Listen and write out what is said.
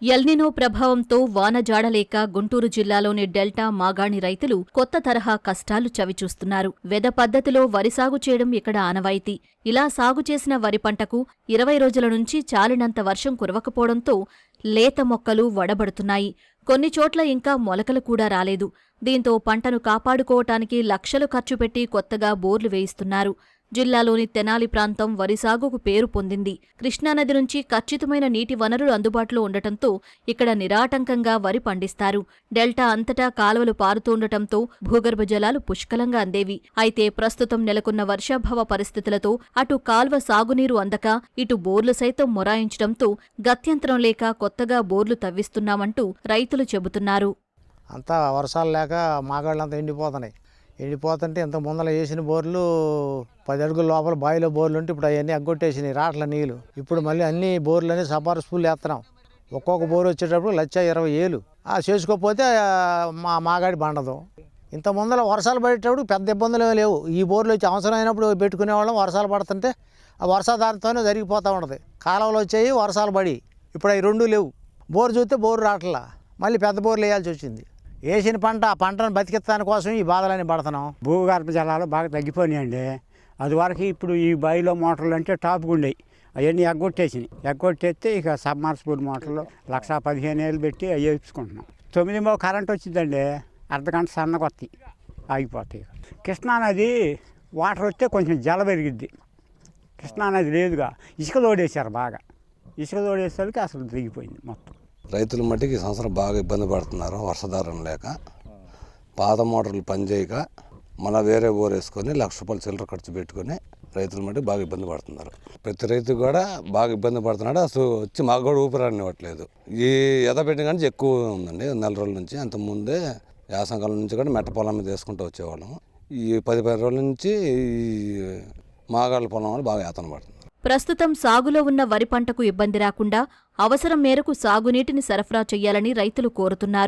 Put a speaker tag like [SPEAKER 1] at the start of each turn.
[SPEAKER 1] El Niño ప్రభావంతో వాన జాడలేక గుంటూరు జిల్లాలోని డెల్టా మాగాణి రైతులు కొత్త తరహా కష్టాలు చవిచూస్తున్నారు. వెద పద్ధతిలో వరి సాగు చేయడం ఇక్కడ ఆనవాయితీ. ఇలా సాగు చేసిన వరి పంటకు 20 రోజుల నుంచి చాలినంత వర్షం కురవకపోవడంతో లేత మొక్కలు వడబడుతున్నాయి. కొన్ని చోట్ల ఇంకా మొలకలు కూడా రాలేదు. దీంతో పంటను కాపాడుకోవటానికి లక్షలు ఖర్చు పెట్టి కొత్తగా బోర్లు వేయిస్తున్నారు. జిల్లాలోని తెనాలి ప్రాంతం వరి సాగుకు పేరు పొందింది. కృష్ణానది నుంచి ఖచ్చితమైన నీటి వనరులు అందుబాటులో ఉండటంతో ఇక్కడ నిరాటంకంగా వరి పండిస్తారు. డెల్టా అంతటా కాలువలు పారుతుండటంతో భూగర్భ జలాలు పుష్కలంగా అందేవి. అయితే ప్రస్తుతం నెలకొన్న వర్షాభావ పరిస్థితులతో అటు కాల్వ సాగునీరు అందక ఇటు బోర్లు సైతం మొరాయించడంతో గత్యంతరం లేక కొత్తగా బోర్లు తవ్విస్తున్నామంటూ రైతులు చెబుతున్నారు.
[SPEAKER 2] అంతా వర్షాలు లేక మాగాళ్ళంతా ఎండిపోతుంటే ఇంత ముందర వేసిన బోర్లు 10 అడుగుల లోపల బావిలో బోర్లు ఉంటే ఇప్పుడు అవన్నీ అగ్గొట్టేసినాయి రాట్ల నీళ్ళు. ఇప్పుడు మళ్ళీ అన్ని బోర్లు అన్నీ సపారు స్పూల్ వేస్తున్నాం. ఒక్కొక్క బోరు వచ్చేటప్పుడు 1,20,000 చేసుకోకపోతే మా మాగాడి బండదు. ఇంత ముందర వర్షాలు పడేటప్పుడు పెద్ద ఇబ్బందులు లేవు. ఈ బోర్లు వచ్చి అవసరం అయినప్పుడు పెట్టుకునేవాళ్ళం. వర్షాలు పడుతుంటే ఆ వర్షాధారంతోనే జరిగిపోతూ ఉంటుంది. కాలువలు వచ్చాయి, వర్షాలు పడి ఇప్పుడు అవి రెండూ లేవు. బోరు చూస్తే బోరు రాట్లా, మళ్ళీ పెద్ద బోర్లు వేయాల్సి వచ్చింది. వేసిన పంట ఆ పంటను బతికించడాని కోసం ఈ బాధలని పడుతున్నాం.
[SPEAKER 3] భూగర్భ జలాలు బాగా తగ్గిపోయినాయండి. అది వరకు ఇప్పుడు ఈ బావిలో మోటార్లు అంటే టాప్గా ఉండేవి, అవన్నీ ఎగ్గొట్టేస్తే ఇక సబ్మర్సిబుల్ మోటార్లు 1,15,000 పెట్టి అవి వేయించుకుంటున్నాం. 9 కరెంట్ వచ్చిందండి, అర్ధగంట సన్నగొత్తి ఆగిపోతాయి. కృష్ణానది వాటర్ వస్తే కొంచెం జల పెరిగిద్ది. కృష్ణానది లేదుగా, ఇసుక తోడేశారు బాగా. ఇసుక తోడేసరికి అసలు దిగిపోయింది మొత్తం.
[SPEAKER 4] రైతుల మట్టికి ఈ సంవత్సరం బాగా ఇబ్బంది పడుతున్నారు. వర్షాధారం లేక పాత మోటార్లు పనిచేయక మన వేరే బోర్ వేసుకొని 1,00,000 రూపాయలు చిల్లర ఖర్చు పెట్టుకొని రైతుల మట్టికి బాగా ఇబ్బంది పడుతున్నారు. ప్రతి రైతు కూడా బాగా ఇబ్బంది పడుతున్నాడు. అసలు వచ్చి మాకు కూడా ఊపిరానివ్వట్లేదు. ఈ ఎదపెట్టిన కానీ ఎక్కువ ఉందండి. 4 రోజుల నుంచి, అంతకుముందే యాసంకాలం నుంచి కూడా మెట్ట పొలం మీద వేసుకుంటూ వచ్చేవాళ్ళం. ఈ 10-15 రోజుల నుంచి ఈ మాగాళ్ళ పొలం వాళ్ళు బాగా యాతన పడుతుంది.
[SPEAKER 1] ప్రస్తుతం సాగులో ఉన్న వరి పంటకు ఇబ్బంది రాకుండా అవసరం మేరకు సాగునీటిని సరఫరా చేయాలని రైతులు కోరుతున్నారు.